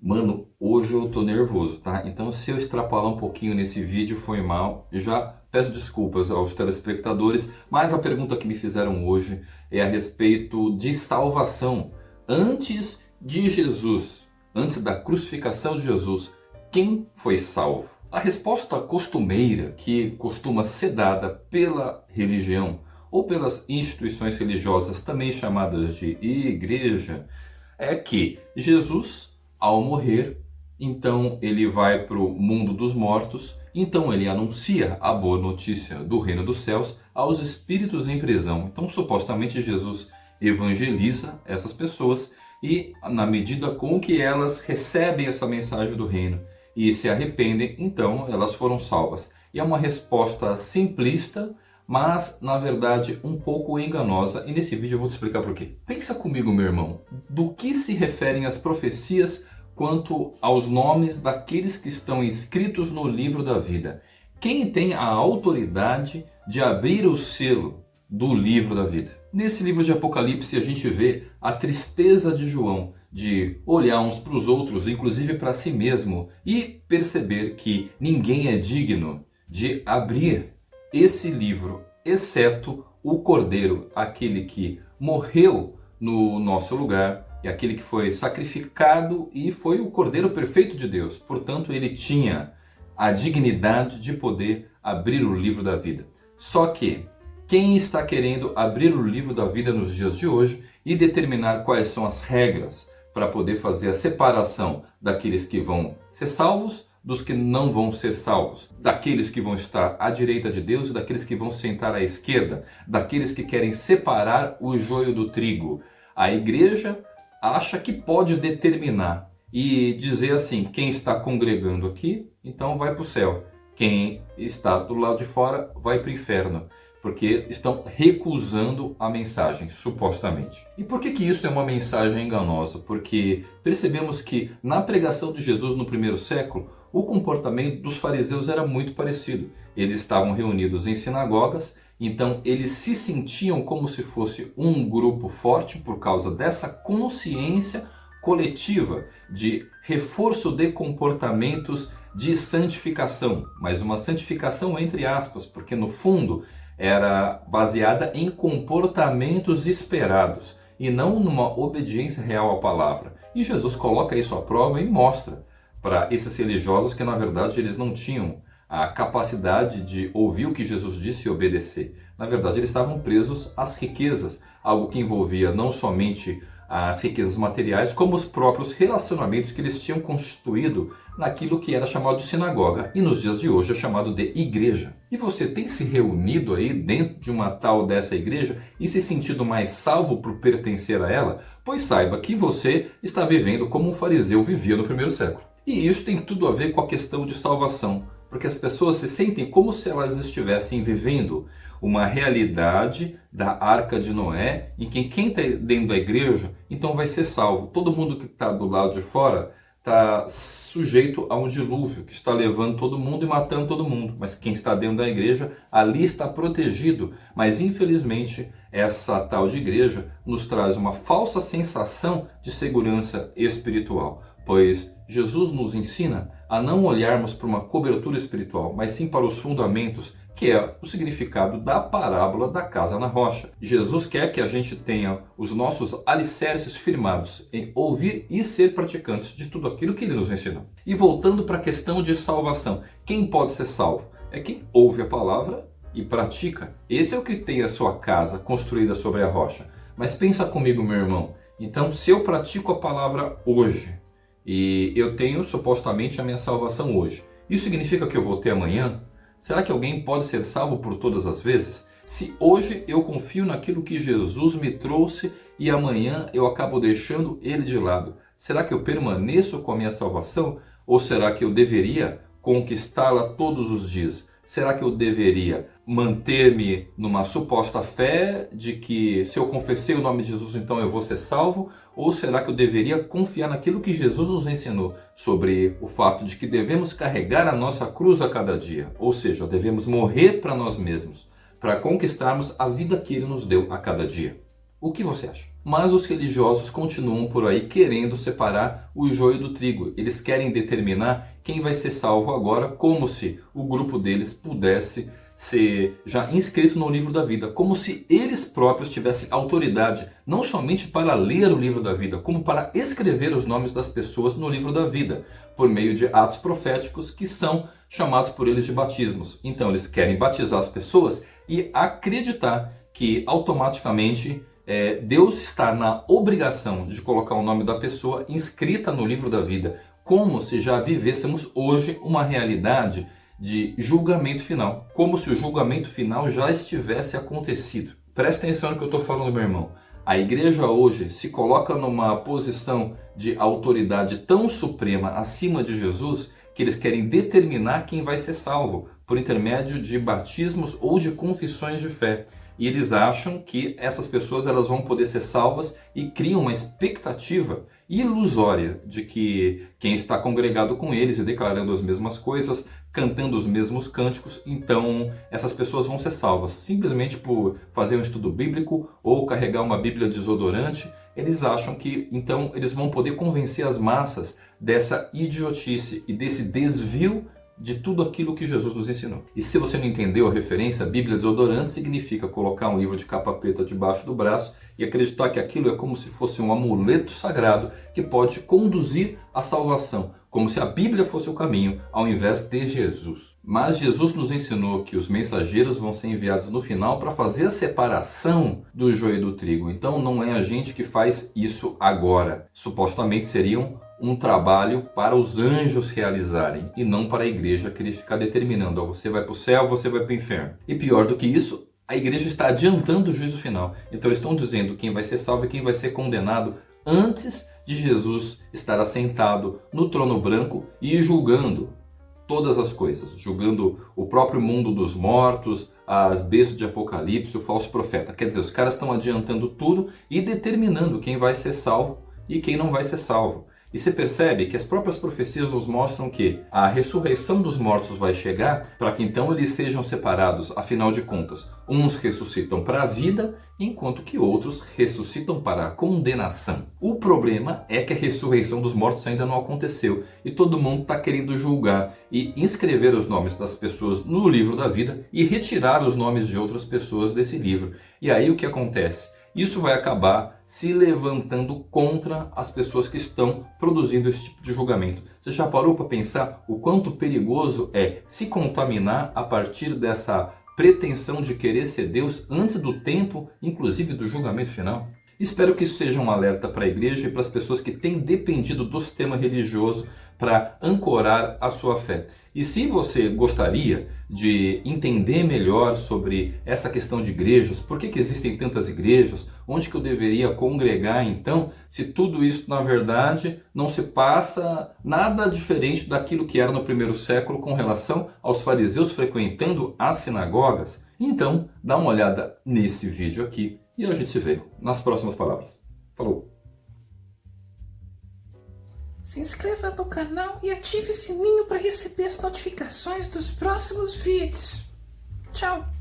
Mano, hoje eu tô nervoso, tá? Então se eu extrapolar um pouquinho nesse vídeo foi mal. Eu já peço desculpas aos telespectadores, mas a pergunta que me fizeram hoje é a respeito de salvação. Antes de Jesus, antes da crucificação de Jesus, quem foi salvo? A resposta costumeira, que costuma ser dada pela religião ou pelas instituições religiosas, também chamadas de igreja, é que Jesus, ao morrer, então ele vai para o mundo dos mortos, então ele anuncia a boa notícia do reino dos céus aos espíritos em prisão. Então supostamente Jesus evangeliza essas pessoas e na medida com que elas recebem essa mensagem do reino e se arrependem, então elas foram salvas. E é uma resposta simplista, mas na verdade um pouco enganosa, e nesse vídeo eu vou te explicar por quê. Pensa comigo, meu irmão, do que se referem as profecias quanto aos nomes daqueles que estão escritos no livro da vida? Quem tem a autoridade de abrir o selo do livro da vida? Nesse livro de Apocalipse a gente vê a tristeza de João de olhar uns para os outros, inclusive para si mesmo, e perceber que ninguém é digno de abrir esse livro, exceto o Cordeiro, aquele que morreu no nosso lugar e aquele que foi sacrificado e foi o Cordeiro perfeito de Deus. Portanto, ele tinha a dignidade de poder abrir o livro da vida. Só que quem está querendo abrir o livro da vida nos dias de hoje e determinar quais são as regras para poder fazer a separação daqueles que vão ser salvos dos que não vão ser salvos, daqueles que vão estar à direita de Deus e daqueles que vão sentar à esquerda, daqueles que querem separar o joio do trigo? A igreja acha que pode determinar e dizer assim: quem está congregando aqui, então vai para o céu. Quem está do lado de fora vai para o inferno, porque estão recusando a mensagem, supostamente. E por que isso é uma mensagem enganosa? Porque percebemos que na pregação de Jesus no primeiro século, o comportamento dos fariseus era muito parecido. Eles estavam reunidos em sinagogas, então eles se sentiam como se fosse um grupo forte por causa dessa consciência coletiva de reforço de comportamentos de santificação, mas uma santificação entre aspas, porque no fundo era baseada em comportamentos esperados e não numa obediência real à palavra. E Jesus coloca isso à prova e mostra para esses religiosos que na verdade eles não tinham a capacidade de ouvir o que Jesus disse e obedecer. Na verdade eles estavam presos às riquezas, algo que envolvia não somente as riquezas materiais, como os próprios relacionamentos que eles tinham constituído naquilo que era chamado de sinagoga e nos dias de hoje é chamado de igreja. E você tem se reunido aí dentro de uma tal dessa igreja e se sentido mais salvo por pertencer a ela? Pois saiba que você está vivendo como um fariseu vivia no primeiro século. E isso tem tudo a ver com a questão de salvação, porque as pessoas se sentem como se elas estivessem vivendo uma realidade da Arca de Noé, em que quem está dentro da igreja, então vai ser salvo. Todo mundo que está do lado de fora está sujeito a um dilúvio, que está levando todo mundo e matando todo mundo. Mas quem está dentro da igreja, ali está protegido. Mas infelizmente, essa tal de igreja nos traz uma falsa sensação de segurança espiritual, pois Jesus nos ensina a não olharmos para uma cobertura espiritual, mas sim para os fundamentos, que é o significado da parábola da casa na rocha. Jesus quer que a gente tenha os nossos alicerces firmados em ouvir e ser praticantes de tudo aquilo que ele nos ensinou. E voltando para a questão de salvação, quem pode ser salvo? É quem ouve a palavra e pratica. Esse é o que tem a sua casa construída sobre a rocha. Mas pensa comigo, meu irmão, então se eu pratico a palavra hoje, e eu tenho supostamente a minha salvação hoje, isso significa que eu vou ter amanhã? Será que alguém pode ser salvo por todas as vezes? Se hoje eu confio naquilo que Jesus me trouxe e amanhã eu acabo deixando ele de lado, será que eu permaneço com a minha salvação? Ou será que eu deveria conquistá-la todos os dias? Será que eu deveria manter-me numa suposta fé de que se eu confessei o nome de Jesus, então eu vou ser salvo? Ou será que eu deveria confiar naquilo que Jesus nos ensinou sobre o fato de que devemos carregar a nossa cruz a cada dia? Ou seja, devemos morrer para nós mesmos, para conquistarmos a vida que Ele nos deu a cada dia. O que você acha? mas os religiosos continuam por aí querendo separar o joio do trigo. Eles querem determinar quem vai ser salvo agora, como se o grupo deles pudesse ser já inscrito no livro da vida, como se eles próprios tivessem autoridade, não somente para ler o livro da vida, como para escrever os nomes das pessoas no livro da vida, por meio de atos proféticos que são chamados por eles de batismos. Então eles querem batizar as pessoas e acreditar que automaticamente Deus está na obrigação de colocar o nome da pessoa inscrita no livro da vida, como se já vivêssemos hoje uma realidade de julgamento final, como se o julgamento final já estivesse acontecido. Presta atenção no que eu estou falando, meu irmão. A igreja hoje se coloca numa posição de autoridade tão suprema acima de Jesus que eles querem determinar quem vai ser salvo por intermédio de batismos ou de confissões de fé. E eles acham que essas pessoas elas vão poder ser salvas e criam uma expectativa ilusória de que quem está congregado com eles e declarando as mesmas coisas, cantando os mesmos cânticos, então essas pessoas vão ser salvas. Simplesmente por fazer um estudo bíblico ou carregar uma Bíblia desodorante, eles acham que então eles vão poder convencer as massas dessa idiotice e desse desvio de tudo aquilo que Jesus nos ensinou. E se você não entendeu a referência, Bíblia desodorante significa colocar um livro de capa preta debaixo do braço e acreditar que aquilo é como se fosse um amuleto sagrado que pode conduzir à salvação, como se a Bíblia fosse o caminho, ao invés de Jesus. Mas Jesus nos ensinou que os mensageiros vão ser enviados no final para fazer a separação do joio do trigo. Então não é a gente que faz isso agora. Supostamente seriam um trabalho para os anjos realizarem e não para a igreja querer ficar determinando, ó, você vai para o céu, você vai para o inferno. E pior do que isso, a igreja está adiantando o juízo final. Então eles estão dizendo quem vai ser salvo e quem vai ser condenado antes de Jesus estar assentado no trono branco e julgando todas as coisas, julgando o próprio mundo dos mortos, as bestas de Apocalipse, o falso profeta. Quer dizer, os caras estão adiantando tudo e determinando quem vai ser salvo e quem não vai ser salvo. E você percebe que as próprias profecias nos mostram que a ressurreição dos mortos vai chegar para que então eles sejam separados. Afinal de contas, uns ressuscitam para a vida, enquanto que outros ressuscitam para a condenação. O problema é que a ressurreição dos mortos ainda não aconteceu e todo mundo está querendo julgar e inscrever os nomes das pessoas no livro da vida e retirar os nomes de outras pessoas desse livro. E aí o que acontece? Isso vai acabar se levantando contra as pessoas que estão produzindo esse tipo de julgamento. Você já parou para pensar o quanto perigoso é se contaminar a partir dessa pretensão de querer ser Deus antes do tempo, inclusive do julgamento final? Espero que isso seja um alerta para a igreja e para as pessoas que têm dependido do sistema religioso para ancorar a sua fé. E se você gostaria de entender melhor sobre essa questão de igrejas, por que existem tantas igrejas, onde que eu deveria congregar então, se tudo isso na verdade não se passa nada diferente daquilo que era no primeiro século com relação aos fariseus frequentando as sinagogas? Então, dá uma olhada nesse vídeo aqui e a gente se vê nas próximas palavras. Falou! Se inscreva no canal e ative o sininho para receber as notificações dos próximos vídeos. Tchau!